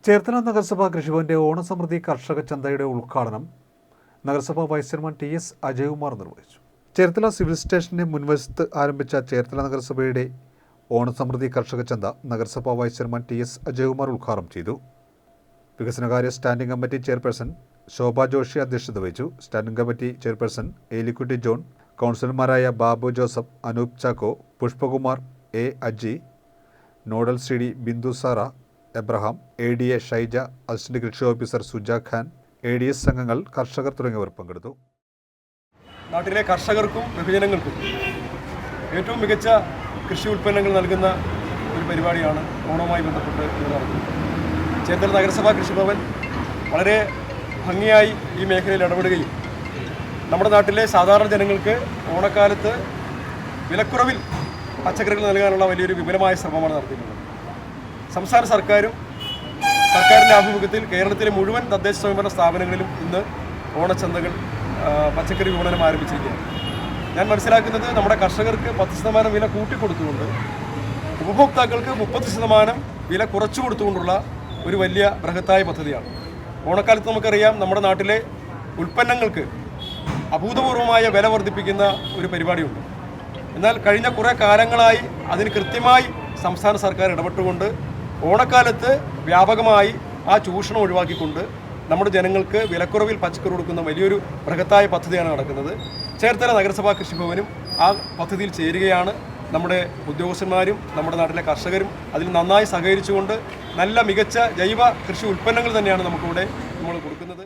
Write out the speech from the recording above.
ചേർത്തല നഗരസഭാ കൃഷിഭവന്റെ ഓണസമൃദ്ധി കർഷക ചന്തയുടെ ഉദ്ഘാടനം നഗരസഭാ വൈസ് ചെയർമാൻ ടി.എസ്. അജയ്കുമാർ നിർവഹിച്ചു. ചേർത്തല സിവിൽ സ്റ്റേഷന്റെ മുൻവശത്ത് ആരംഭിച്ച ചേർത്തല നഗരസഭയുടെ ഓണസമൃദ്ധി കർഷക ചന്ത നഗരസഭാ വൈസ് ചെയർമാൻ ടി.എസ്. അജയ്കുമാർ ഉദ്ഘാടനം ചെയ്തു. വികസനകാര്യ standing committee chairperson Shobha Joshi അധ്യക്ഷത വഹിച്ചു. Standing committee chairperson Elikutty John, കൗൺസിലർമാരായ Babu Joseph, Anoop Chacko, Pushpakumar, A. Aji, nodal CD. Bindu Sara, Abraham, ADA. Shaija, assistant കൃഷി ഓഫീസർ സുജ ഖാൻ, എ.ഡി.എസ്. സംഘങ്ങൾ, കർഷകർ തുടങ്ങിയവർ പങ്കെടുത്തു. നാട്ടിലെ കർഷകർക്കും ബഹുജനങ്ങൾക്കും ഏറ്റവും മികച്ച കൃഷി ഉൽപ്പന്നങ്ങൾ നൽകുന്ന ഒരു പരിപാടിയാണ് ഓണവുമായി ബന്ധപ്പെട്ട് ഇന്ന് നടക്കുന്നത്. ചേർത്തല നഗരസഭാ കൃഷിഭവൻ വളരെ ഭംഗിയായി ഈ മേഖലയിൽ ഇടപെടുകയും നമ്മുടെ നാട്ടിലെ സാധാരണ ജനങ്ങൾക്ക് ഓണക്കാലത്ത് വിലക്കുറവിൽ പച്ചക്കറികൾ നൽകാനുള്ള വലിയൊരു വിപുലമായ ശ്രമമാണ് നടത്തിയിട്ടുള്ളത്. സംസ്ഥാന സർക്കാരിൻ്റെ ആഭിമുഖ്യത്തിൽ കേരളത്തിലെ മുഴുവൻ തദ്ദേശ സ്വയംഭരണ സ്ഥാപനങ്ങളിലും ഇന്ന് ഓണച്ചന്തകൾ പച്ചക്കറി വിപണനം ആരംഭിച്ചിരിക്കുകയാണ്. ഞാൻ മനസ്സിലാക്കുന്നത് നമ്മുടെ കർഷകർക്ക് 10% വില കൂട്ടിക്കൊടുത്തുകൊണ്ട് ഉപഭോക്താക്കൾക്ക് 30% വില കുറച്ചു കൊടുത്തുകൊണ്ടുള്ള ഒരു വലിയ ബൃഹത്തായ പദ്ധതിയാണ്. ഓണക്കാലത്ത് നമുക്കറിയാം നമ്മുടെ നാട്ടിലെ ഉൽപ്പന്നങ്ങൾക്ക് അഭൂതപൂർവമായ വില വർദ്ധിപ്പിക്കുന്ന ഒരു പരിപാടിയുണ്ട്. എന്നാൽ കഴിഞ്ഞ കുറേ കാലങ്ങളായി അതിന് കൃത്യമായി സംസ്ഥാന സർക്കാർ ഇടപെട്ടുകൊണ്ട് ഓണക്കാലത്ത് വ്യാപകമായി ആ ചൂഷണം ഒഴിവാക്കിക്കൊണ്ട് നമ്മുടെ ജനങ്ങൾക്ക് വിലക്കുറവിൽ പച്ചക്കറി കൊടുക്കുന്ന വലിയൊരു ബൃഹത്തായ പദ്ധതിയാണ് നടക്കുന്നത്. ചേർത്തല നഗരസഭാ കൃഷിഭവനും ആ പദ്ധതിയിൽ ചേരുകയാണ്. നമ്മുടെ ഉദ്യോഗസ്ഥന്മാരും നമ്മുടെ നാട്ടിലെ കർഷകരും അതിൽ നന്നായി സഹകരിച്ചുകൊണ്ട് നല്ല മികച്ച ജൈവ കൃഷി ഉൽപ്പന്നങ്ങൾ തന്നെയാണ് നമുക്കിവിടെ നമ്മൾ കൊടുക്കുന്നത്.